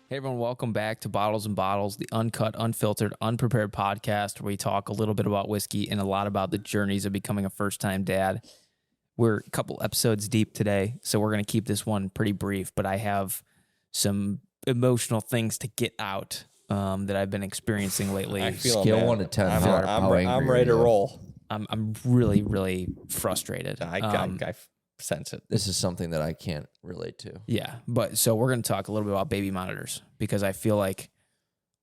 Hey everyone, welcome back to Bottles and Bottles, the uncut, unfiltered, unprepared podcast where we talk a little bit about whiskey and a lot about the journeys of becoming a first-time dad. We're a couple episodes deep today, so we're going to keep this one pretty brief, but I have some emotional things to get out that I've been experiencing lately. I feel Scale man. 1 to 10. I'm ready to roll. I'm really, really frustrated. I sense it. This is something that I can't relate to. Yeah, but so we're going to talk a little bit about baby monitors because I feel like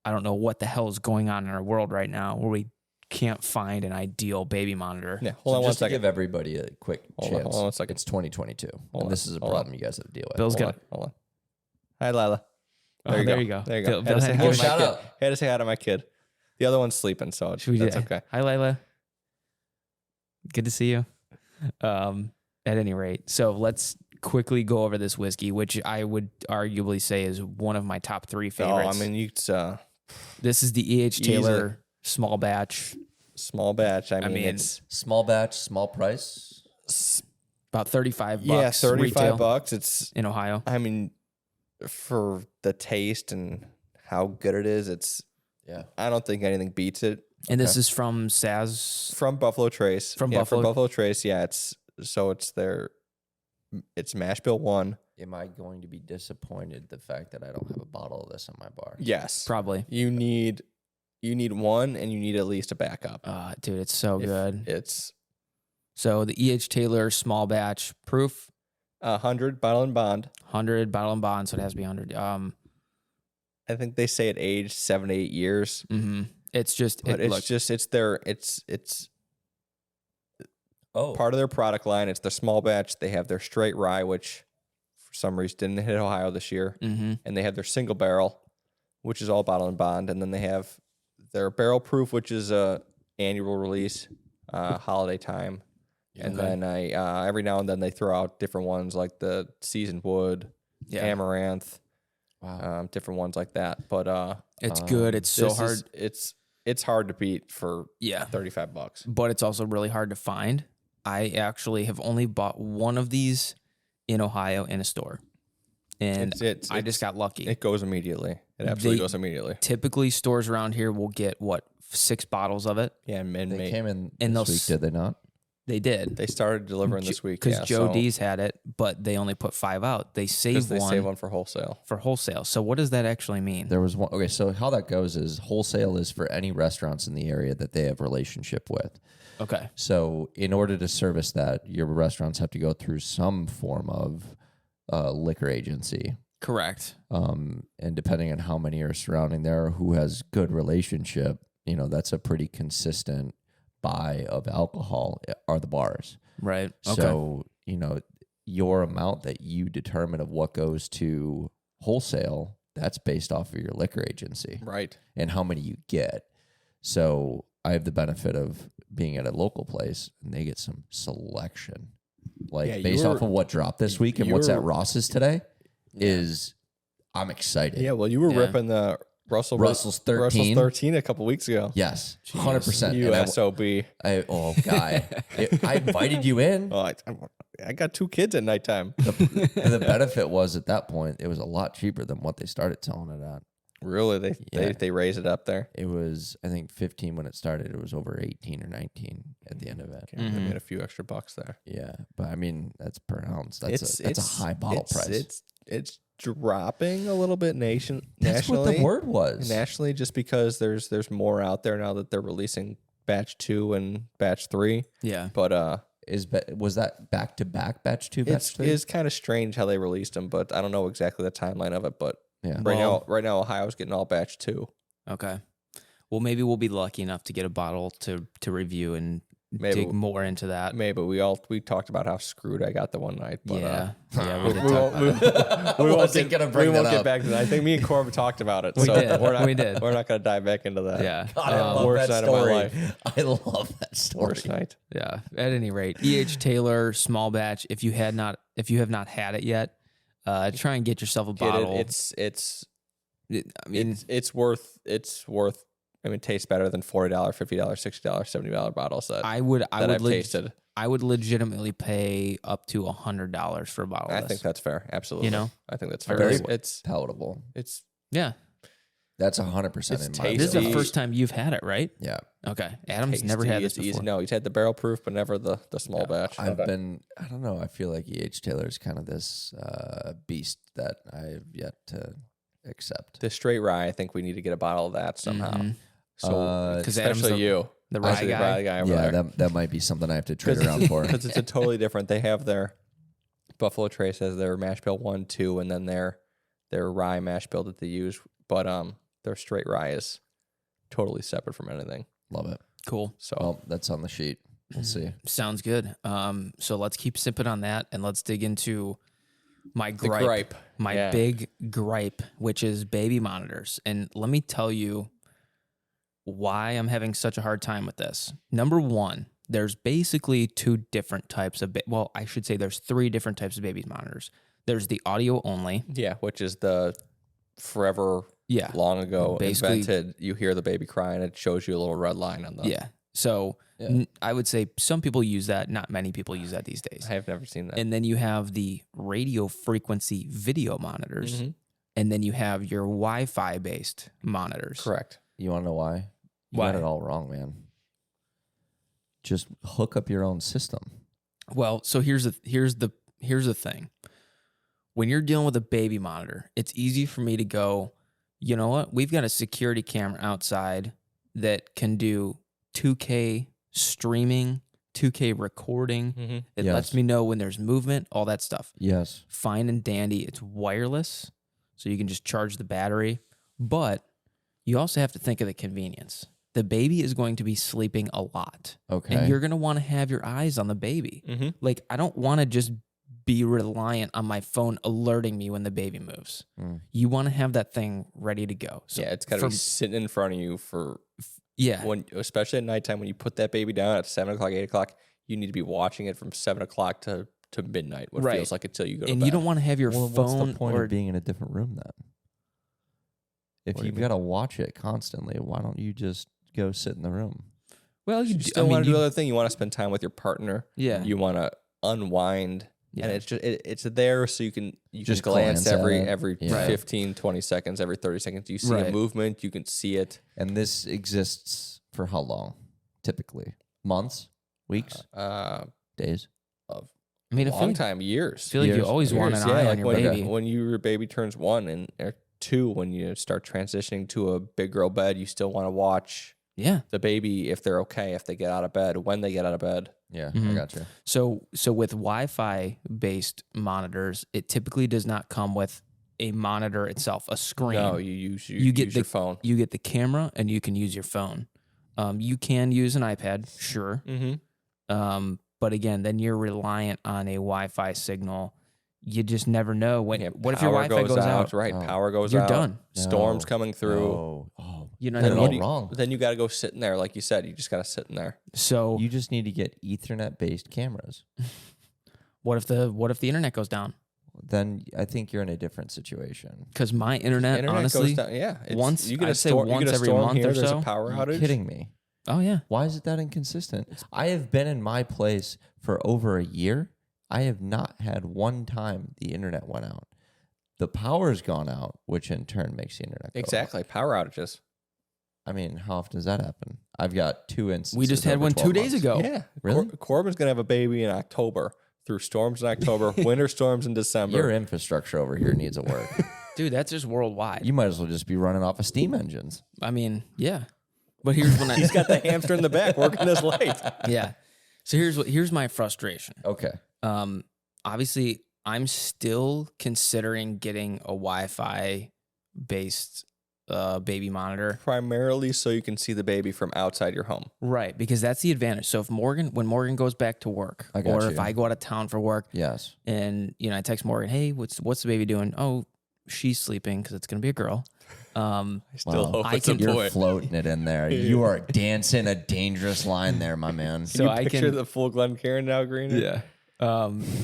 I don't know what the hell is going on in our world right now where we can't find an ideal baby monitor. Yeah, hold on one Just to second. give everybody a quick chance. Hold on 1 second. It's 2022, and this is a problem you guys have to deal with. Bill's Hold got. on. Hi, Lila. There you go. There you go. Bill Had to say had hi to to give my shout kid. out. Had to say hi to my kid. The other one's sleeping, so Should we that's do- okay. Hi, Lila. Good to see you. At any rate, so let's quickly go over this whiskey, which I would arguably say is one of my top 3 favorites. I mean, This is the E.H. Taylor small batch, small batch. I mean, mean, it's Small batch, small price. about $35 yeah, $35 retail bucks. It's in Ohio. I mean, for the taste and how good it is, Yeah. I don't think anything beats it. And this is from Saz. From Buffalo Trace. From yeah, Buffalo? From Buffalo Trace, yeah. It's Mash Bill 1. Am I going to be disappointed the fact that I don't have a bottle of this in my bar? Yes. Probably. You need one, and you need at least a backup. Dude, it's so good. It's So the E.H. Taylor small batch proof, 100 bottle and bond. 100 bottle and bond, so it has to be 100. I think they say it aged 7 to 8 years. It's just, But it's Oh, part of their product line. It's their small batch. They have their straight rye, which for some reason didn't hit Ohio this year. And they have their single barrel, which is all bottle and bond. And then they have their barrel proof, which is a annual release, holiday time. And then every now and then they throw out different ones like the seasoned wood, amaranth, different ones like that. But it's good. It's so hard. It's hard to beat for Yeah. $35. But it's also really hard to find. I actually have only bought one of these in Ohio in a store. And I just got lucky. It goes immediately. It absolutely goes immediately. Typically, stores around here will get, 6 bottles of it? Yeah, and they came in and this week, did they not? They did. They started delivering this week. Because Joe D's had it, but they only put 5 out. They saved they save one for wholesale. For wholesale. So what does that actually mean? There was one. Okay, so how that goes is wholesale is for any restaurants in the area that they have relationship with. Okay. So in order to service that, your restaurants have to go through some form of liquor agency. Correct. And depending on how many are surrounding there, who has good relationship, that's a pretty consistent buy of alcohol are the bars. Right. Okay. So, your amount that you determine of what goes to wholesale, that's based off of your liquor agency. Right. And how many you get. So I have the benefit of being at a local place and they get some selection. Like based off of what dropped this week and what's at Ross's today I'm excited. Yeah, well, you were ripping the Russell's 13. 13 a couple weeks ago. Yes, 100%. You SOB. Guy. I invited you in. Oh, I got 2 kids at nighttime. The benefit was at that point, it was a lot cheaper than what they started selling it at. Really? They raise it up there? It was, I think, 15 when it started. It was over 18 or 19 at the end of it. They made a few extra bucks there. Yeah, but I mean, that's per ounce. That's a high bottle price. It's dropping a little bit nationally. That's what the word was. Nationally, just because there's more out there now that they're releasing Batch 2 and Batch 3. Yeah. But was that back to back Batch 2, Batch 3? It is kind of strange how they released them, but I don't know exactly the timeline of it. But yeah. right now, Ohio's getting all Batch 2. Okay. Well, maybe we'll be lucky enough to get a bottle to review and dig more into that. Maybe we talked about how screwed I got the one night. But, we did talk about that. we won't get back to that. I think me and Corbin talked about it. We did. We're not going to dive back into that. Yeah. God, I love worst that night of my story. life. I love that story. Worst night. Yeah. At any rate, E.H. Taylor small batch. If you have not had it yet, try and get yourself a bottle. It's worth. I mean, it tastes better than $40, $50, $60, $70 bottles that I've tasted. I would legitimately pay up to $100 for a bottle of this. I think that's fair. Absolutely. You know? I think that's fair. Very It's palatable. it's Yeah. That's 100% It's in my tasty. This is the wheelhouse. first time you've had it, right? Yeah. Okay. Adam's never had this It's easy. before. No, he's had the barrel proof, but never the small batch. I don't know. I feel like E.H. Taylor is kind of this beast that I have yet to accept. The straight rye, I think we need to get a bottle of that somehow. So, 'Cause Adam's especially you. the rye Especially guy. the rye over Yeah, there. that might be something I have to trade around for. Because it's a totally different. They have their Buffalo Trace as their mash bill 1, 2, and then their rye mash bill that they use. But their straight rye is totally separate from anything. Love it. Cool. So Well, that's on the sheet. We'll see. Sounds good. So let's keep sipping on that and let's dig into my the gripe. gripe. My Yeah. big gripe, which is baby monitors. And let me tell you why I'm having such a hard time with this. Number one, there's basically two different types of, well, I should say there's three different types of baby monitors. There's the audio only. Yeah, which is the forever Yeah. long ago Basically- invented. You hear the baby crying, it shows you a little red line on the. Yeah. So I would say some people use that. Not many people use that these days. I have never seen that. And then you have the radio frequency video monitors. Mhm. And then you have your Wi-Fi based monitors. Correct. You want to know why? You Why? got it all wrong, man. Just hook up your own system. Well, so here's the thing. When you're dealing with a baby monitor, it's easy for me to go, you know what? We've got a security camera outside that can do 2K streaming, 2K recording. Mm-hmm. It Yes. lets me know when there's movement, all that stuff. Yes. Fine and dandy. It's wireless, so you can just charge the battery. But you also have to think of the convenience. The baby is going to be sleeping a lot. Okay. And you're going to want to have your eyes on the baby. Mm-hmm. Like, I don't want to just be reliant on my phone alerting me when the baby moves. Mm. You want to have that thing ready to go. So Yeah, it's got to be sitting in front of you for yeah. when, especially at nighttime when you put that baby down at 7 o'clock, 8 o'clock. You need to be watching it from 7 o'clock to midnight. What Right. feels like until you go to And bed. you don't want to have your Well, phone what's the point or of being in a different room then? If What do you you've got to watch it constantly, why don't you just go sit in the room? well, You still want to do other thing. You want to spend time with your partner. yeah. You want to unwind. Yeah. And it's just it's there so you can Just glance glance at every it. Yeah. 15, 20 seconds, every 30 seconds. You see a Right. movement, you can see it. And this exists for how long? Typically, months, weeks, days. I mean, I feel Long like, time, years. feel like you Years. always want an Years, eye yeah, on your when, baby. When your baby turns 1 or 2, when you start transitioning to a big girl bed, you still want to watch Yeah. the baby if they're okay, if they get out of bed, when they get out of bed. Yeah, I Mhm. got you. So with Wi-Fi based monitors, it typically does not come with a monitor itself, a screen. No, you use You get use your phone. You get the camera and you can use your phone. You can use an iPad, sure. Mm-hmm. But again, then you're reliant on a Wi-Fi signal. You just never know when. Yeah, What if your Wi-Fi goes out? Right, Oh. power goes You're out. done. Storms No. coming through. Oh, You know Got what it I all mean? wrong. Then you got to go sit in there, like you said. You just got to sit in there. So You just need to get Ethernet-based cameras. what if the internet goes down? Then I think you're in a different situation. Because my internet, Internet honestly, goes down. Yeah, once- you get I'd a say storm, once you get a every storm month here, or there's so. a power Are you outage. kidding me? oh yeah, Why is it that inconsistent? I have been in my place for over a year. I have not had one time the internet went out. The power's gone out, which in turn makes the internet go out. Exactly, power outages. I mean, how often does that happen? I've got 2 instances. we just had over one 12 2 days months. ago. Yeah, Really? Corbin's gonna have a baby in October. Through storms in October, winter storms in December. Your infrastructure over here needs a work. Dude, that's just worldwide. You might as well just be running off of steam engines. I mean, yeah. But here's when He's got the hamster in the back working his light. yeah. So here's my frustration. Okay. Obviously, I'm still considering getting a Wi-Fi based baby monitor. Primarily so you can see the baby from outside your home. Right, because that's the advantage. So if when Morgan goes back to work, I got or you. if I go out of town for work, Yes. and I text Morgan, hey, what's the baby doing? Oh, she's sleeping because it's gonna be a girl. I still hope I it's a can- You're boy. floating it in there. You are dancing a dangerous line there, my man. So you I picture can the full Glen Karen now, Green. yeah.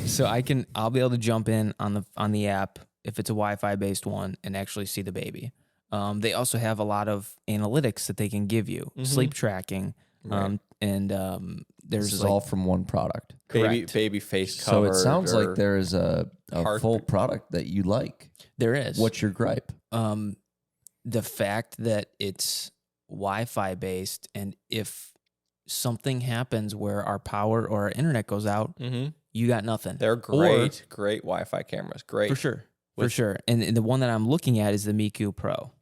So I'll be able to jump in on the app if it's a Wi-Fi based one and actually see the baby. They also have a lot of analytics that they can give you, sleep tracking, Right. and there's This is like, all from one product. Correct. Baby face So cover. it sounds or like there is a heart- full product that you like. there is. What's your gripe? the fact that it's Wi-Fi based, and if something happens where our power or our internet goes out, you got nothing. They're great Wi-Fi cameras. Great. For sure. For sure. And the one that I'm looking at is the Miku Pro.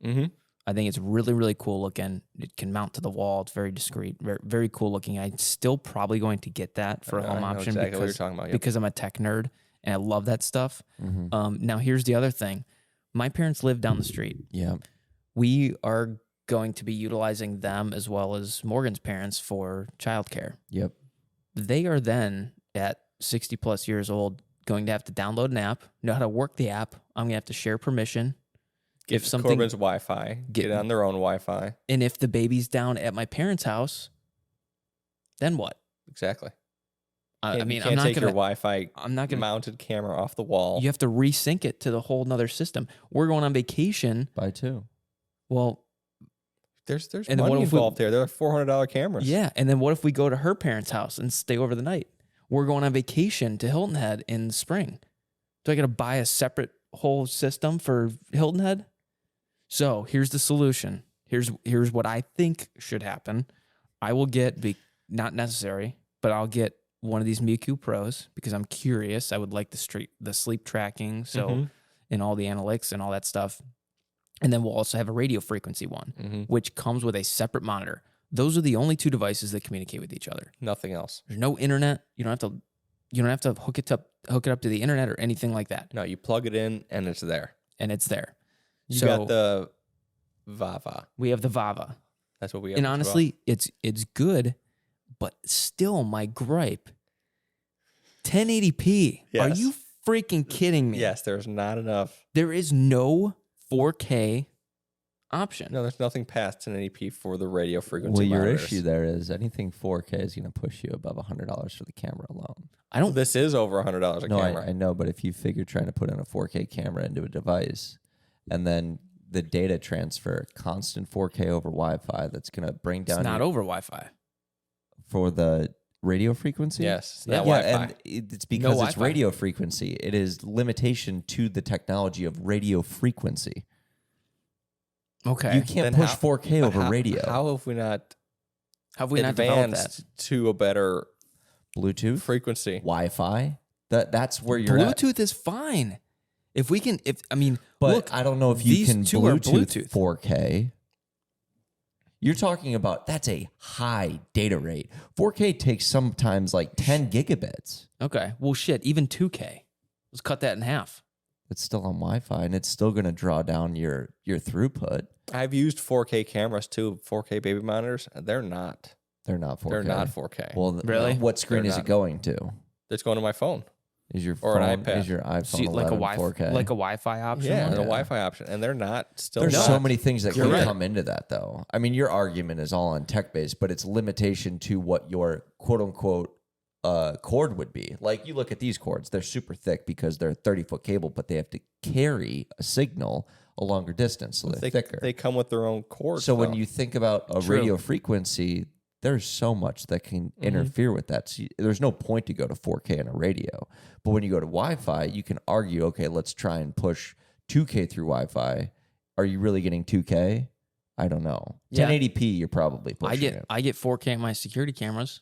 I think it's really, really cool looking. It can mount to the wall. It's very discreet, very, very cool looking. I'm still probably going to get that for a home option exactly what you're talking about, because I'm a tech nerd and I love that stuff. Now, here's the other thing. My parents live down the street. Yeah. We are going to be utilizing them as well as Morgan's parents for childcare. Yep. They are then at 60 plus years old going to have to download an app, know how to work the app. I'm going to have to share permission. If something Corbin's Wi-Fi, get on their own Wi-Fi. And if the baby's down at my parents' house, then what? Exactly. I mean, you can't take your Wi-Fi mounted camera off the wall. You have to resync it to the whole nother system. We're going on vacation. Buy two. Well, there's money involved there. There are $400 cameras. Yeah, and then what if we go to her parents' house and stay over the night? We're going on vacation to Hilton Head in spring. Do I got to buy a separate whole system for Hilton Head? So here's the solution. Here's what I think should happen. I will get, not necessary, but I'll get one of these Miku Pros because I'm curious. I would like the sleep tracking, and all the analytics and all that stuff. And then we'll also have a radio frequency one, which comes with a separate monitor. Those are the only two devices that communicate with each other. Nothing else. There's no internet. You don't have to hook it up to the internet or anything like that. No, you plug it in and it's there. You got the Vava. We have the Vava. That's what we have. And honestly, it's good, but still my gripe. 1080p. Yes. Are you freaking kidding me? Yes, there's not enough. There is no 4K option. No, there's nothing past 1080p for the radio frequency. Well, your monitors. issue there is anything 4K is going to push you above $100 for the camera alone. This is over $100 a camera. I know, but if you figure trying to put in a 4K camera into a device, and then the data transfer, constant 4K over Wi-Fi, that's going to bring down. It's not over Wi-Fi for the radio frequency. Yes, it's not Wi-Fi. And it's because it's radio frequency. It is limitation to the technology of radio frequency. Okay, you can't push 4K over radio. How have we not? Advanced to a better Bluetooth frequency, Wi-Fi? That's where you're Bluetooth at. is fine. If we can, but look, I don't know if you can Bluetooth 4K. You're talking about that's a high data rate. 4K takes sometimes like 10 gigabits. Okay, well, shit, even 2K. Let's cut that in half. It's still on Wi-Fi, and it's still going to draw down your throughput. I've used 4K cameras too, 4K baby monitors. They're not 4K. They're not 4K. Well, really? What screen is it going to? It's going to my phone. Is your phone, an iPad? Is your iPhone like 4K? Like a Wi-Fi option? Yeah, a Wi-Fi option, and they're not. There's so many things that can come into that, though. I mean, your argument is all on tech based, but it's limitation to what your quote unquote cord would be. Like you look at these cords; they're super thick because they're a 30-foot cable, but they have to carry a signal a longer distance, so they're thicker. They come with their own cord. So when you think about a radio frequency, there's so much that can interfere with that. So there's no point to go to 4K on a radio. But when you go to Wi-Fi, you can argue, okay, let's try and push 2K through Wi-Fi. Are you really getting 2K? I don't know. Yeah. 1080p, you're probably pushing it. I get 4K on my security cameras.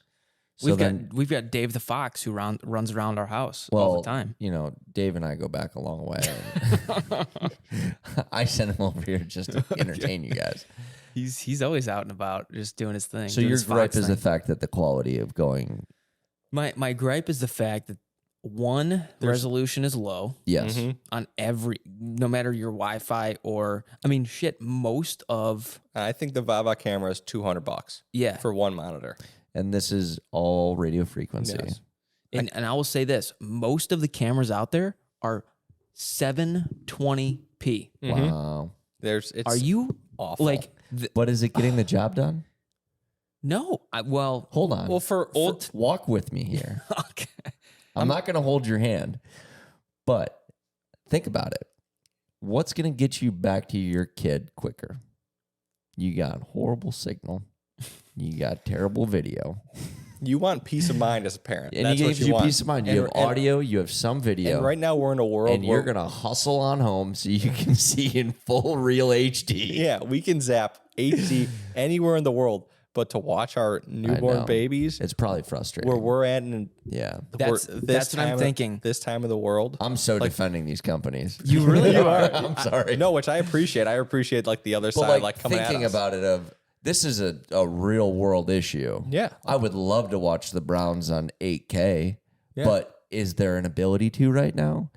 So we've got Dave the Fox who runs around our house all the time. You know, Dave and I go back a long way. I sent him over here just to entertain you guys. He's always out and about, just doing his thing. So your gripe is the fact that the quality of going. My gripe is the fact that resolution is low. Yes. On no matter your Wi-Fi or most of. I think the Vava camera is $200. Yeah. For one monitor. And this is all radio frequency. Yes. And I will say this: most of the cameras out there are 720p. Wow. Are you awful? Like? But is it getting the job done? No. Hold on. Well, walk with me here. Okay. I'm not going to hold your hand, but think about it. What's going to get you back to your kid quicker? You got horrible signal. You got terrible video. You want peace of mind as a parent. And That's he what gives you you want. peace of mind. You have audio, you have some video. And right now we're in a world and you're going to hustle on home so you can see in full real HD. Yeah, we can zap HD anywhere in the world. But to watch our newborn babies, it's probably frustrating. Where we're at, and that's what I'm thinking. This time of the world, I'm so defending these companies. You really are. I'm sorry. No, which I appreciate. I appreciate like the other side, like coming thinking at us. about it. Of this is a real world issue. Yeah, I would love to watch the Browns on 8K, but is there an ability to right now?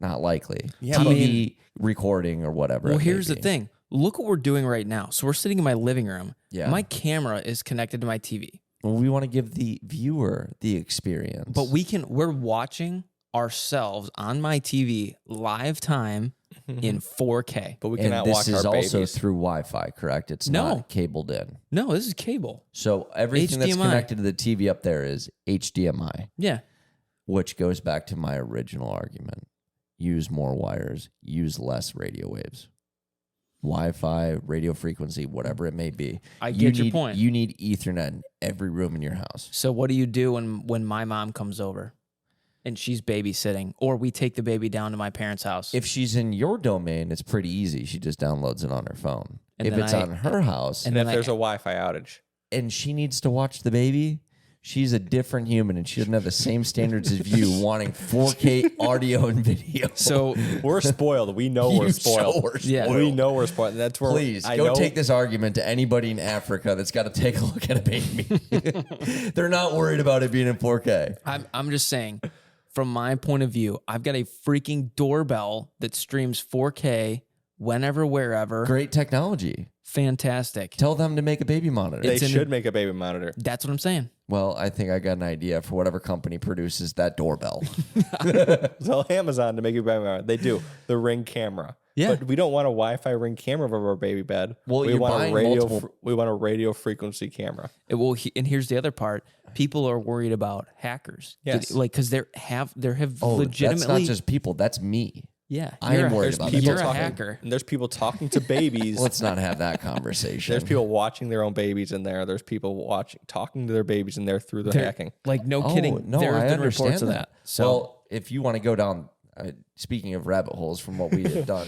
Not likely. Yeah, TV recording or whatever. Well, here's the thing. Look what we're doing right now. So we're sitting in my living room. Yeah. My camera is connected to my TV. Well, we want to give the viewer the experience. But we're watching ourselves on my TV live time in 4K. But we cannot watch our babies. This is also through Wi-Fi, correct? It's not cabled in. No, this is cable. So everything that's connected to the TV up there is HDMI. Yeah. Which goes back to my original argument. Use more wires. Use less radio waves. Wi-Fi, radio frequency, whatever it may be. I get your point. You need Ethernet in every room in your house. So what do you do when my mom comes over and she's babysitting, or we take the baby down to my parents' house? If she's in your domain, it's pretty easy. She just downloads it on her phone. And if it's on her house, and if there's a Wi-Fi outage, and she needs to watch the baby, she's a different human, and she doesn't have the same standards as you, wanting 4K audio and video. So we're spoiled. We know we're spoiled. We know we're spoiled. That's where. Please go take this argument to anybody in Africa that's got to take a look at a baby. They're not worried about it being in 4K. I'm just saying, from my point of view, I've got a freaking doorbell that streams 4K whenever, wherever. Great technology. Fantastic. Tell them to make a baby monitor. They should make a baby monitor. That's what I'm saying. Well, I think I got an idea for whatever company produces that doorbell. Tell Amazon to make a baby monitor. They do. The Ring camera. Yeah. But we don't want a Wi-Fi Ring camera over our baby bed. Well, we want a radio. We want a radio frequency camera. And here's the other part. People are worried about hackers. Yes. Because there have legitimately. That's not just people. That's me. Yeah, I am worried about You're that. a hacker. And there's people talking to babies. Let's not have that conversation. There's people watching their own babies in there. There's people talking to their babies in there through the hacking. Like, no kidding. No, there I have been understand reports of that. So, well, if you want to go down, speaking of rabbit holes from what we have done,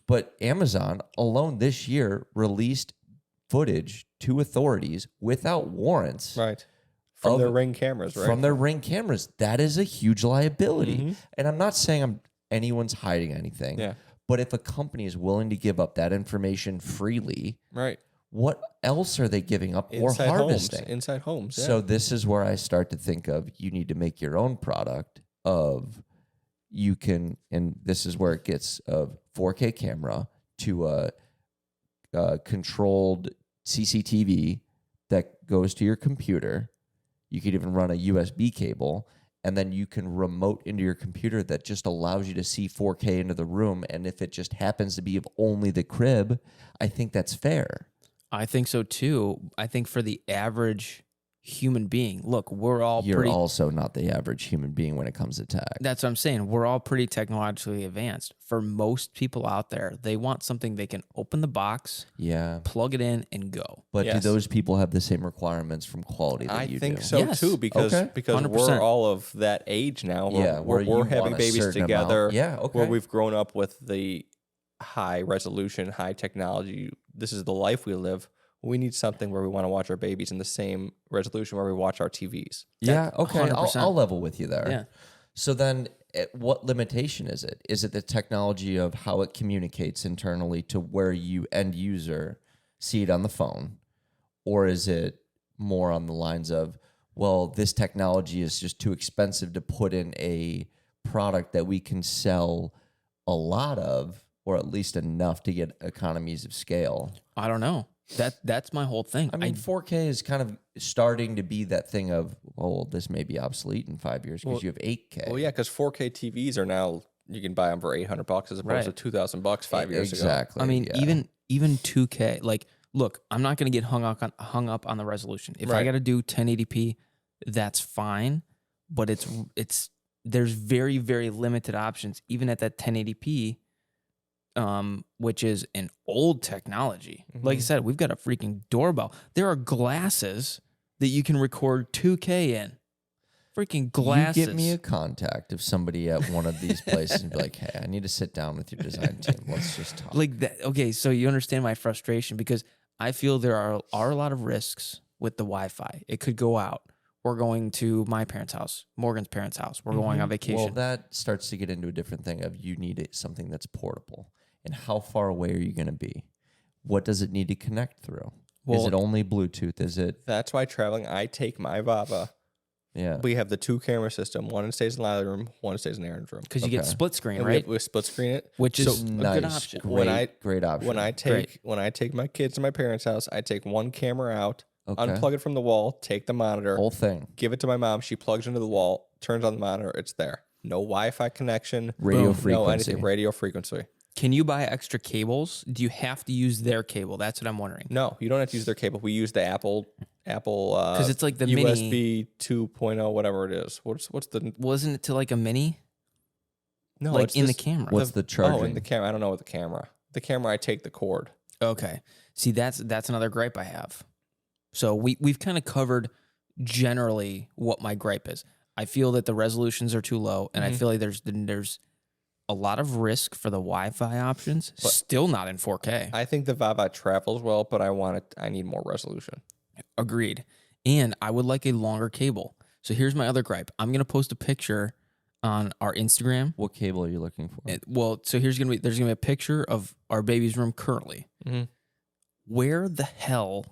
but Amazon alone this year released footage to authorities without warrants. Right. From their Ring cameras, right? From their Ring cameras. That is a huge liability. And I'm not saying anyone's hiding anything. Yeah. But if a company is willing to give up that information freely, right, what else are they giving up or inside harvesting? Inside homes. Yeah. So this is where I start to think of you need to make your own product of you can, and this is where it gets of 4K camera to a controlled CCTV that goes to your computer. You could even run a USB cable. And then you can remote into your computer that just allows you to see 4K into the room. And if it just happens to be of only the crib, I think that's fair. I think so too. I think for the average human being, look, You're also not the average human being when it comes to tech. That's what I'm saying. We're all pretty technologically advanced. For most people out there, they want something they can open the box, plug it in, and go. But do those people have the same requirements from quality that you do? I think so too, because 100%. we're all of that age now. We're having babies together. Where we've grown up with the high resolution, high technology. This is the life we live. We need something where we want to watch our babies in the same resolution where we watch our TVs. Yeah, okay. I'll level with you there. Yeah. So then what limitation is it? Is it the technology of how it communicates internally to where you end user see it on the phone? Or is it more on the lines of, well, this technology is just too expensive to put in a product that we can sell a lot of, or at least enough to get economies of scale? I don't know. That's my whole thing. I mean, 4K is kind of starting to be that thing of, well, this may be obsolete in 5 years because you have 8K. Well, yeah, because 4K TVs are now, you can buy them for $800 as opposed to $2,000 5 years ago. Exactly. I mean, even 2K. Like, look, I'm not going to get hung up on the resolution. If I got to do 1080p, that's fine. But there's very, very limited options, even at that 1080p. Which is an old technology. Like I said, we've got a freaking doorbell. There are glasses that you can record 2K in. Freaking glasses. You get me a contact of somebody at one of these places and be like, hey, I need to sit down with your design team. Let's just talk. Like that. Okay, so you understand my frustration because I feel there are a lot of risks with the Wi-Fi. It could go out. We're going to my parents' house, Morgan's parents' house. We're going on vacation. Well, that starts to get into a different thing of you need something that's portable. And how far away are you going to be? What does it need to connect through? Is it only Bluetooth? Is it? That's why traveling, I take my Vava. Yeah. We have the 2-camera system. One stays in Lila's room, one stays in Aaron's room. Because you get split screen, And right? we split screen it. Which is nice. a good option. Great option. When I take my kids to my parents' house, I take one camera out, Okay. unplug it from the wall, take the monitor, Whole thing. give it to my mom. She plugs into the wall, turns on the monitor, it's there. No Wi-Fi connection. Radio frequency. No anything. Radio frequency. Can you buy extra cables? Do you have to use their cable? That's what I'm wondering. No, you don't have to use their cable. We use the Apple because it's like the USB mini 2.0, whatever it is. What's the Wasn't it to like a mini? no? Like it's in this- the camera. What's the charging? Oh, in the camera. I don't know what the camera. The camera, I take the cord. Okay. See, that's another gripe I have. So we've kind of covered generally what my gripe is. I feel that the resolutions are too low, and I feel like there's a lot of risk for the Wi-Fi options. But- Still not in 4K. I think the Vava travels well, but I need more resolution. Agreed. And I would like a longer cable. So here's my other gripe. I'm gonna post a picture on our Instagram. What cable are you looking for? So there's gonna be a picture of our baby's room currently. Mm-hmm. Where the hell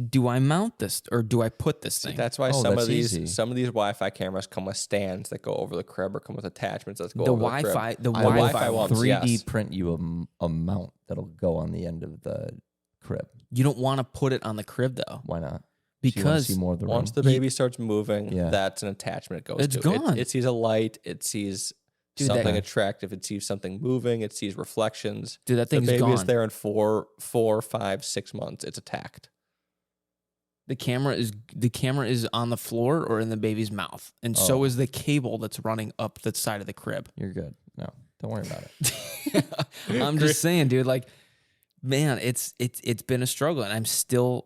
do I mount this, or do I put this thing? That's why that's easy. some of these Wi-Fi cameras come with stands that go over the crib or come with attachments that go The over Wi-Fi, the crib. the I will Wi-Fi ones, ones. 3D yes. print you a mount that'll go on the end of the crib. You don't want to put it on the crib though, Why not? because see more of the room. Once the baby starts moving, Yeah. that's an attachment it goes It's to. gone. It sees a light. It sees Dude, something that- attractive. It sees something moving. It sees reflections. dude, that The thing's baby gone. is there in 4, 5, 6 months. It's attacked. The camera is on the floor or in the baby's mouth, and so is the cable that's running up the side of the crib. You're good. No, don't worry about it. I'm just saying, dude. Like, man, it's been a struggle, and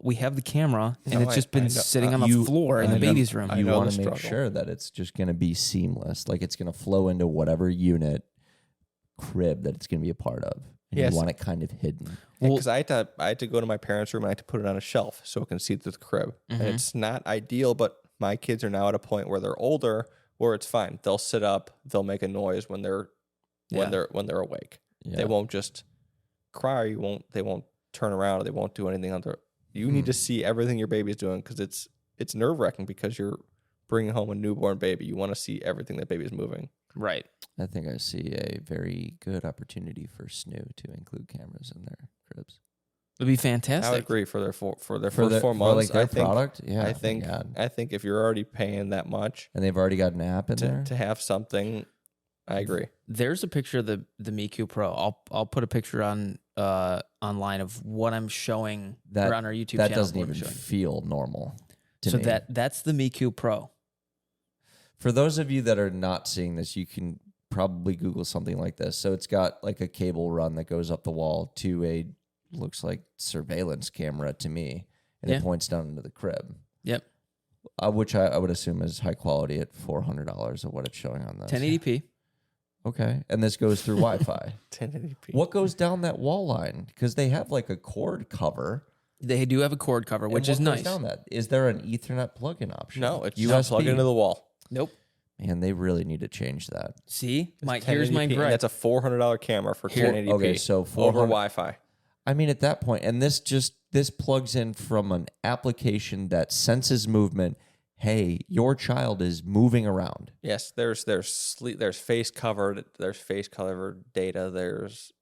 we have the camera, and No, it's just been I know. sitting on the floor in the baby's room. I You know want the to make struggle. sure that it's just going to be seamless. Like it's going to flow into whatever unit crib that it's going to be a part of. And Yes. you want it kind of hidden. Because I had to go to my parents' room and I had to put it on a shelf so it can see through the crib. And it's not ideal, but my kids are now at a point where they're older where it's fine. They'll sit up, they'll make a noise when they're awake. Yeah. They won't just cry, they won't turn around, or they won't do anything other. You need to see everything your baby's doing because it's nerve-wracking because you're bringing home a newborn baby. You want to see everything that baby's moving. Right. I think I see a very good opportunity for SNU to include cameras in their cribs. It'd be I fantastic. would agree for their first 4 For months. like their I think product? Yeah. I think God. I think if you're already paying that much And they've already got an app in there? to have something, I agree. There's a picture of the Miku Pro. I'll put a picture on online of what I'm showing or on our YouTube that channel. doesn't what I'm even showing. feel normal to So me. that's the Miku Pro. For those of you that are not seeing this, you can probably Google something like this. So it's got like a cable run that goes up the wall to a looks like surveillance camera to me, and Yeah. it points down into the crib. Yep. Which I would assume is high quality at $400 of what it's showing on this. 1080p. Okay, and this goes through Wi-Fi. 1080p. What goes down that wall line? Because they have like a cord cover. They do have a cord cover, which And is what goes nice. down that? Is there an Ethernet plug-in option? No, it's USB. just plug into the wall. Nope. Man, they really need to change that. See, It's here's my 1080p, and gripe. That's a $400 camera for 1080p. Okay, so over 400 Wi-Fi. I mean, at that point, and this plugs in from an application that senses movement. Hey, your child is moving around. Yes, there's sleep, there's face covered data, there's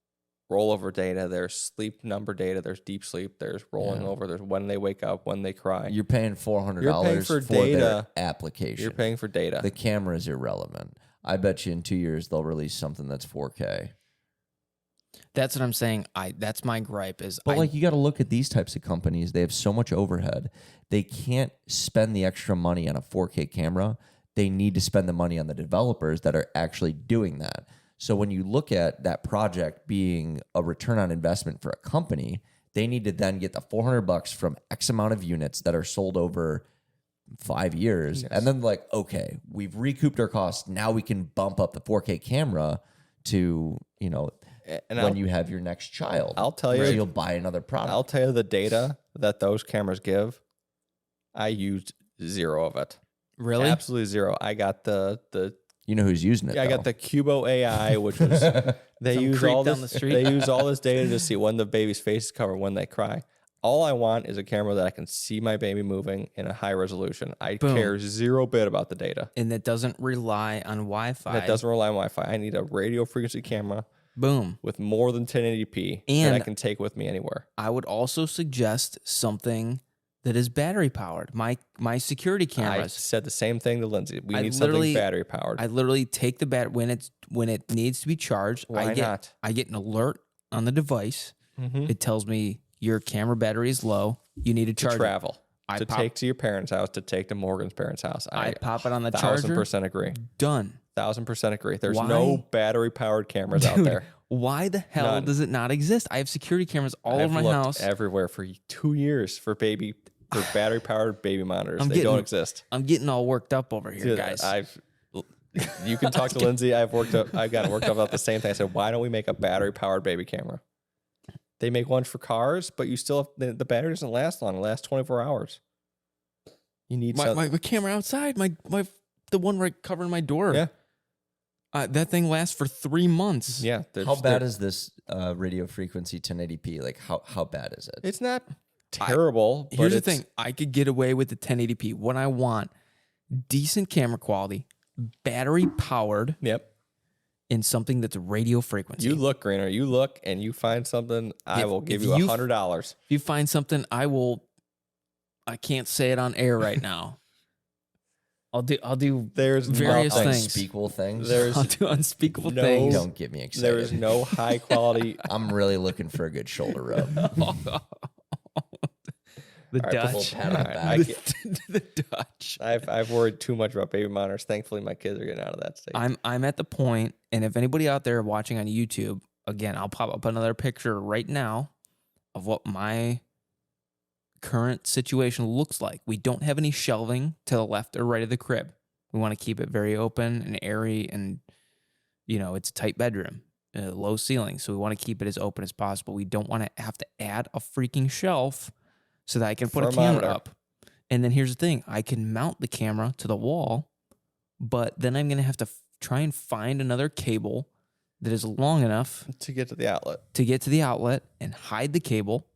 rollover data, there's sleep number data, there's deep sleep, there's rolling over, there's when they wake up, when they cry. You're paying $400 You're paying for their data. application. You're paying for data. The camera is irrelevant. I bet you in 2 years they'll release something that's 4K. That's what I'm saying. That's my gripe is But like you got to look at these types of companies. They have so much overhead. They can't spend the extra money on a 4K camera. They need to spend the money on the developers that are actually doing that. So when you look at that project being a return on investment for a company, they need to then get the $400 from X amount of units that are sold over 5 years. And then like, okay, we've recouped our costs. Now we can bump up the 4K camera to, you know, and when you have your next child. I'll tell you. So you'll buy another product. I'll tell you the data that those cameras give. I used zero of it. Really? Absolutely zero. I got the you know who's using it, I got the Cubo AI, which was they Some use creep all down this the street. they use all this data to see when the baby's face is covered, when they cry. All I want is a camera that I can see my baby moving in a high resolution. I care zero bit about the data. And that doesn't rely on Wi-Fi. That doesn't rely on Wi-Fi. I need a radio frequency camera. Boom. With more than 1080p and that I can take with me anywhere. I would also suggest something that is battery powered. My security cameras. I said the same thing to Lindsay. We need something battery powered. I literally take the when it needs to be charged. Why not? I get an alert on the device. It tells me your camera battery is low. You need to charge. To travel. To take to your parents' house. To take to Morgan's parents' house. I pop it on the charger. 1000% agree. Done. 1000% agree. There's no battery powered cameras out there. Why the hell does it not exist? I have security cameras all over my house. Everywhere for 2 years for battery powered baby monitors. They don't exist. I'm getting all worked up over here, guys. You can talk to Lindsay. I've gotten worked up about the same thing. I said, why don't we make a battery powered baby camera? They make ones for cars, but you still have, the battery doesn't last long. It lasts 24 hours. You need my camera outside. The one right covering my door. Yeah. That thing lasts for 3 months. Yeah. How bad is this radio frequency 1080p? Like how bad is it? It's not terrible. Here's the thing. I could get away with the 1080p. What I want, decent camera quality, battery powered. Yep. In something that's radio frequency. You look, Greener. You look and you find something, I will give you $100. If you find something, I can't say it on air right now. I'll do there's various things. Unspeakable things. I'll do unspeakable things. Don't get me excited. There is no high quality. I'm really looking for a good shoulder rub. The Dutch. The Dutch. I've worried too much about baby monitors. Thankfully, my kids are getting out of that stage. I'm at the point, and if anybody out there watching on YouTube, again, I'll pop up another picture right now of what my current situation looks like. We don't have any shelving to the left or right of the crib. We want to keep it very open and airy, and it's a tight bedroom, low ceiling, so we want to keep it as open as possible. We don't want to have to add a freaking shelf so that I can put a camera up. And then here's the thing. I can mount the camera to the wall, but then I'm going to have to try and find another cable that is long enough to get to the outlet and hide the cable.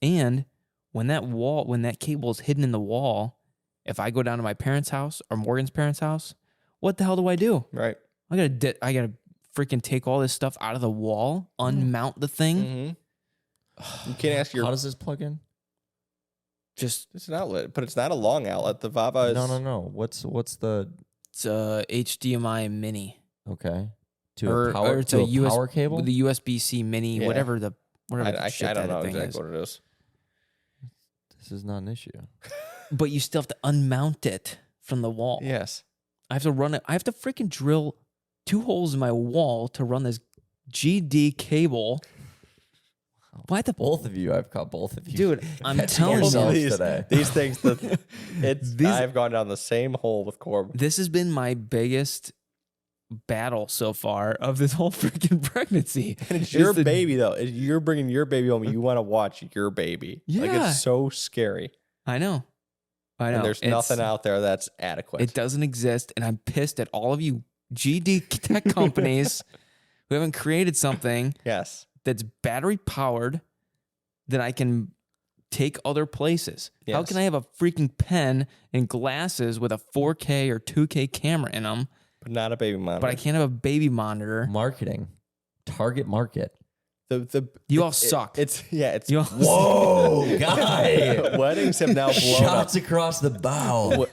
And when that cable is hidden in the wall, if I go down to my parents' house or Morgan's parents' house, what the hell do I do? Right. I gotta freaking take all this stuff out of the wall, unmount the thing. You can't ask your. How does this plug in? It's an outlet, but it's not a long outlet. The Vava is no. What's the? It's a HDMI mini. Okay. It's a power cable. The USB-C mini, whatever the I don't know exactly what it is. This is not an issue. But you still have to unmount it from the wall. Yes. I have to run it. I have to freaking drill 2 holes in my wall to run this GD cable. Why the both of you? I've caught both of you, dude. I'm telling you, these things. I've gone down the same hole with Corb. This has been my biggest battle so far of this whole freaking pregnancy. And it's your baby, though. You're bringing your baby home. You want to watch your baby. Yeah. Like, it's so scary. I know. And there's nothing out there that's adequate. It doesn't exist, and I'm pissed at all of you GD tech companies who haven't created something. Yes. That's battery powered that I can take other places. Yes. How can I have a freaking pen and glasses with a 4K or 2K camera in them? But not a baby monitor. But I can't have a baby monitor. Marketing. Target market. You all suck. Whoa, guy. Weddings have now blown Shots up. Across the bow.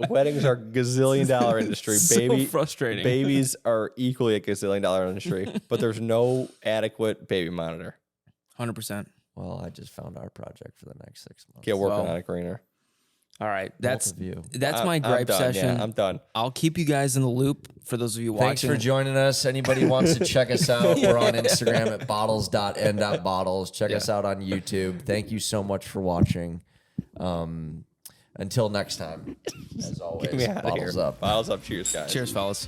Weddings are $gazillion industry. So frustrating. Babies are equally a $gazillion industry, but there's no adequate baby monitor. 100%. Well, I just found our project for the next 6 months. Get working on it, Greener. All right, that's my gripe session. Yeah, I'm done. I'll keep you guys in the loop for those of you watching. Thanks for joining us. Anybody wants to check us out, we're on Instagram at bottles.n.bottles. Check us out on YouTube. Thank you so much for watching. Until next time, as always, Get me out of bottles here. up. Bottles up. Cheers, guys. Cheers, fellas.